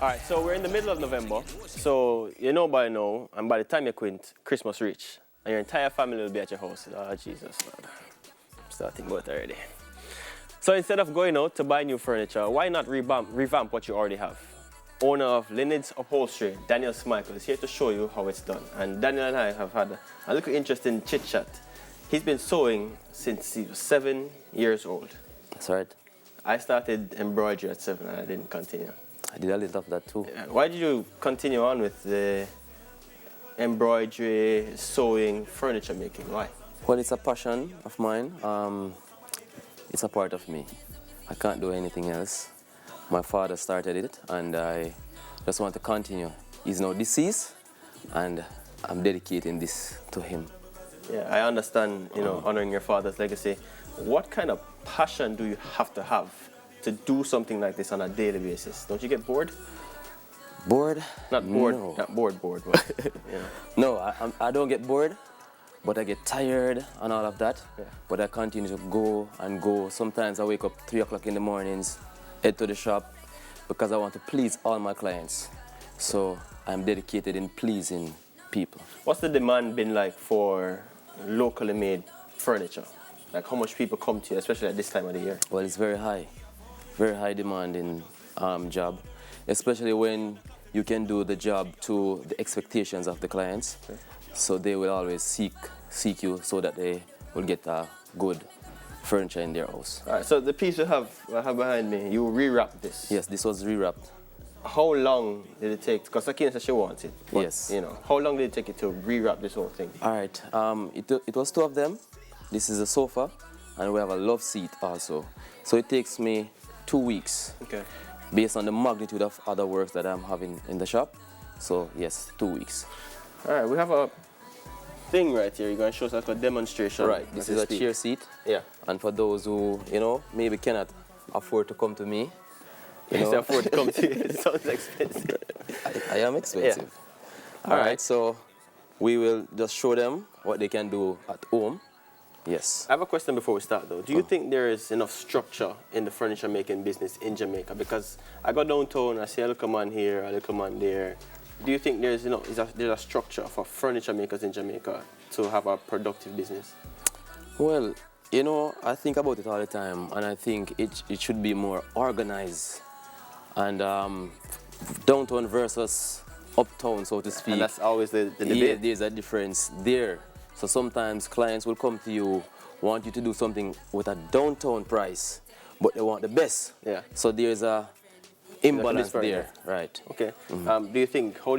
All right, so we're in the middle of November. So you know by now, and by the time you quit, Christmas reach, and your entire family will be at your house. Oh, Jesus, Lord. I'm starting about already. So instead of going out to buy new furniture, why not revamp what you already have? Owner of Leined Upholstery, Daniel Smikle, is here to show you how it's done. And Daniel and I have had a little interesting chit chat. He's been sewing since he was 7 years old. That's right. I started embroidery at 7 and I didn't continue. I did a little of that too. Yeah. Why did you continue on with the embroidery, sewing, furniture making? Why? Well, it's a passion of mine. It's a part of me. I can't do anything else. My father started it and I just want to continue. He's now deceased and I'm dedicating this to him. Yeah, I understand, honoring your father's legacy. What kind of passion do you have to do something like this on a daily basis? Don't you get bored? Bored? Not bored, no. Not bored, but, No, I don't get bored, but I get tired and all of that. Yeah. But I continue to go and go. Sometimes I wake up 3 o'clock in the mornings, head to the shop, because I want to please all my clients. So I'm dedicated in pleasing people. What's the demand been like for locally made furniture? Like how much people come to you, especially at this time of the year? Well, it's very high demanding job, especially when you can do the job to the expectations of the clients. Okay. So they will always seek you so that they will get a good furniture in their house. All right, so the piece I have behind me, you rewrapped this. Yes, this was rewrapped. How long did it take? Because Akina said she wants it. But, yes. How long did it take you to rewrap this whole thing? All right, it was 2 of them. This is a sofa, and we have a love seat also. So it takes me 2 weeks. Okay. Based on the magnitude of other works that I'm having in the shop. So yes, 2 weeks. All right, we have a thing right here. You're going to show us like a demonstration. Right, this is a chair seat. Yeah. And for those who, maybe cannot afford to come to me. Afford to come to you. It sounds expensive. I am expensive. Yeah. All right, so we will just show them what they can do at home. Yes. I have a question before we start though. Do you think there is enough structure in the furniture making business in Jamaica? Because I go downtown, I see a little man here, a little man there. Do you think there's a structure for furniture makers in Jamaica to have a productive business? Well, I think about it all the time, and I think it should be more organized. And downtown versus uptown, so to speak. And that's always the debate. Yeah, there's a difference there. So sometimes clients will come to you, want you to do something with a downtown price, but they want the best. Yeah. So there's a imbalance there, right? Okay. How do you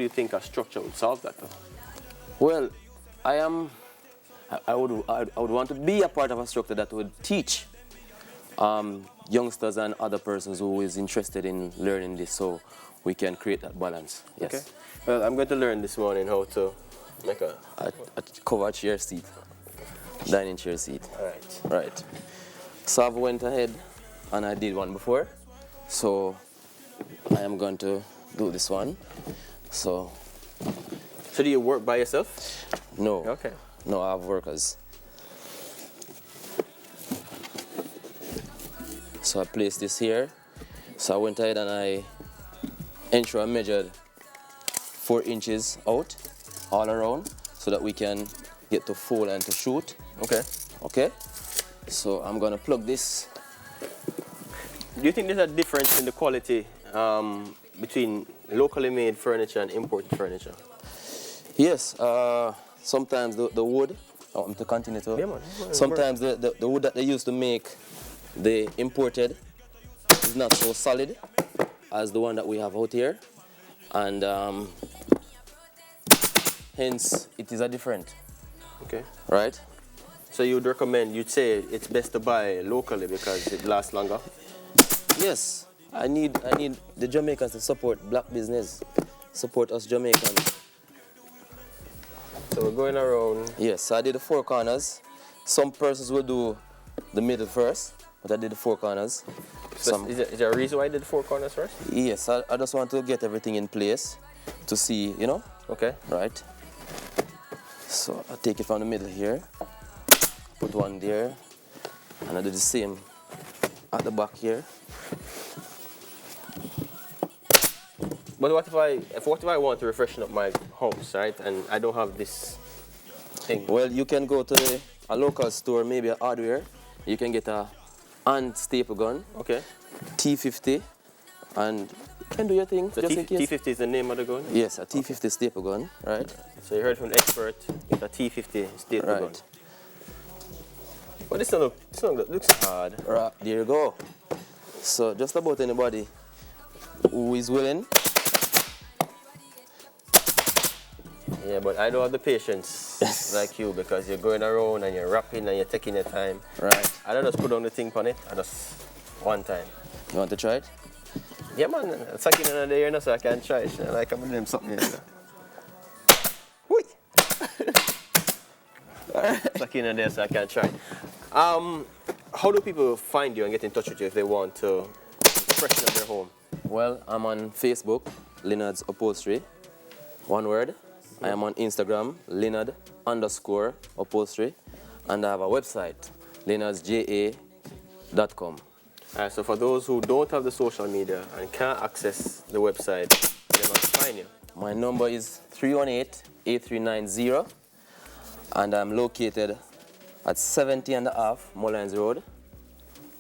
think a structure would solve that though? Well, I would want to be a part of a structure that would teach youngsters and other persons who is interested in learning this, so we can create that balance. Yes. Okay. Well, I'm going to learn this morning how to make a cover chair seat, dining chair seat. All right. Right. So I went ahead and I did one before, so I am going to do this one. So do you work by yourself? No. Okay. No, I have workers. So I placed this here. So I went ahead and I measured 4 inches out all around so that we can get to fold and to shoot. Okay. Okay. So I'm gonna plug this. Do you think there's a difference in the quality between locally made furniture and imported furniture? Yes. Sometimes the wood. I want to continue to. Yeah, man. Sometimes the wood that they used to make the imported is not so solid as the one that we have out here, and hence it is a different. Okay. Right. So you'd say it's best to buy locally because it lasts longer? Yes. I need the Jamaicans to support black business, support us Jamaicans. So we're going around. Yes, I did the 4 corners. Some persons will do the middle first, but I did the 4 corners. So is there a reason why I did the 4 corners first? Yes, I just want to get everything in place to see, Okay. Right. So I take it from the middle here, put one there, and I do the same at the back here. But what if I want to refreshen up my house, right? And I don't have this thing. Well, you can go to a local store, maybe a hardware. You can get a hand staple gun, Okay. T50, and you can do your thing. So just in case. T50 is the name of the gun? Yes, a T50 staple gun, right? So you heard from the expert, get a T50 staple gun. Right. But this looks hard. Right, there you go. So just about anybody who is willing. Yeah, but I don't have the patience like you because you're going around and you're rapping and you're taking your time. Right. I don't just put on the thing on it, I just one time. You want to try it? Yeah, man, it's like in another year, so I can try it. Like I'm doing something. Whee! It's like in another, so I can try. How do people find you and get in touch with you if they want to freshen up their home? Well, I'm on Facebook, Leined's Upholstery, one word. I am on Instagram, Leined_upholstery, and I have a website, leinedsja.com. So for those who don't have the social media and can't access the website, they must find you. My number is 318-8390, and I'm located at 70.5 Leined Road.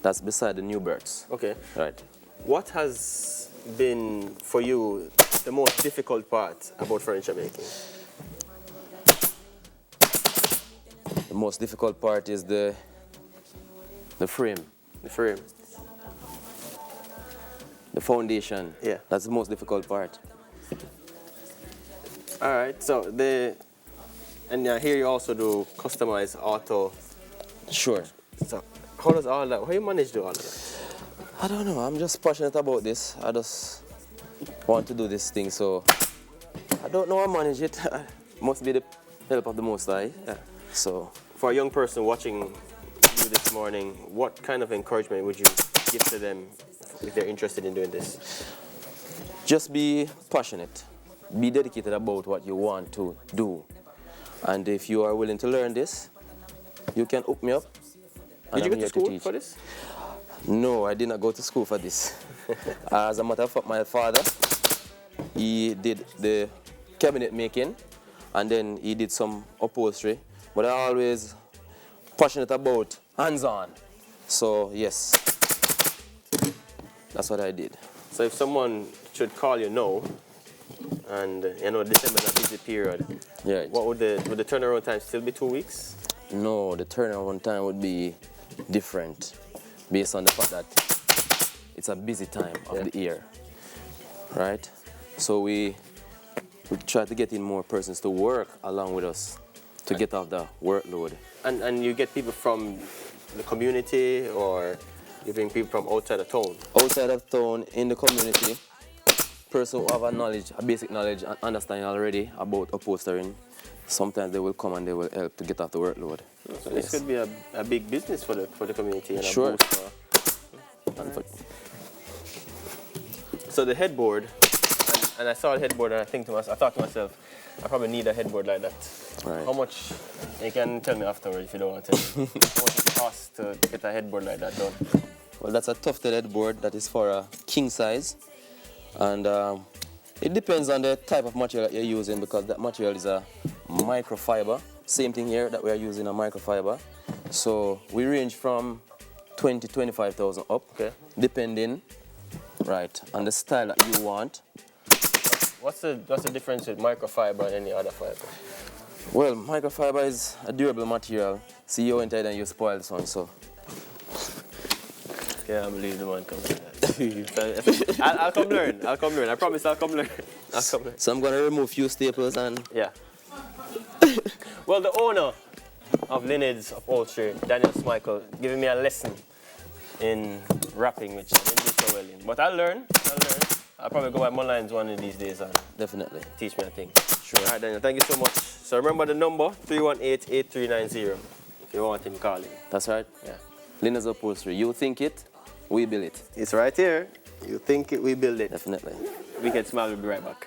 That's beside the New Birds. Okay. Right. What has been, for you, the most difficult part about furniture making? The most difficult part is the frame. The frame. The foundation. Yeah. That's the most difficult part. All right. So and here you also do customized auto. Sure. So how does all that? How you manage to do all of that? I don't know. I'm just passionate about this. I just want to do this thing, so I don't know how to manage it. Must be the help of the Most High. Yeah. So For a young person watching you this morning, what kind of encouragement would you give to them if they're interested in doing this? just be passionate. Be dedicated about what you want to do. And if you are willing to learn this, you can hook me up. Did you go to school for this? No, I did not go to school for this. As a matter of fact, my father, he did the cabinet making, and then he did some upholstery. But I'm always passionate about hands-on. So yes, that's what I did. So if someone should call you now, and December is a busy period, Yeah. what would the turnaround time still be 2 weeks? No, the turnaround time would be different based on the fact that it's a busy time of the year, right? So we try to get in more persons to work along with us to get off the workload. And you get people from the community, or you bring people from outside of town? Outside of town, in the community, person who have a basic knowledge and understanding already about upholstering, sometimes they will come and they will help to get off the workload. So this could be a big business for the community. And Sure. A boost so the headboard, and I saw the headboard and I thought to myself, I probably need a headboard like that. Right. How much, you can tell me afterwards if you don't want to tell me, how much it costs to get a headboard like that done? Well, that's a tufted headboard that is for a king size. And it depends on the type of material that you're using, because that material is a microfiber. Same thing here, that we are using a microfiber. So we range from 20,000 to 25,000 up, Okay. depending, right, on the style that you want. What's the difference with microfiber and any other fiber? Well, microfiber is a durable material. See, you went ahead and you spoiled this one, so. Yeah, I believe the man comes with that. I'll come learn. I promise I'll come learn. So I'm going to remove a few staples and... Yeah. Well, the owner of Leined's Upholstery, Daniel Smikle, giving me a lesson in rapping, which I didn't do so well in. But I'll learn. I'll probably go by my lines one of these days and Definitely. teach me a thing. Sure. All right, Daniel, thank you so much. So remember the number, 318-8390, if you want him calling. That's right. Yeah. Leined's Upholstery. You think it, we build it. It's right here. You think it, we build it. Definitely. Weekend Smile will be right back.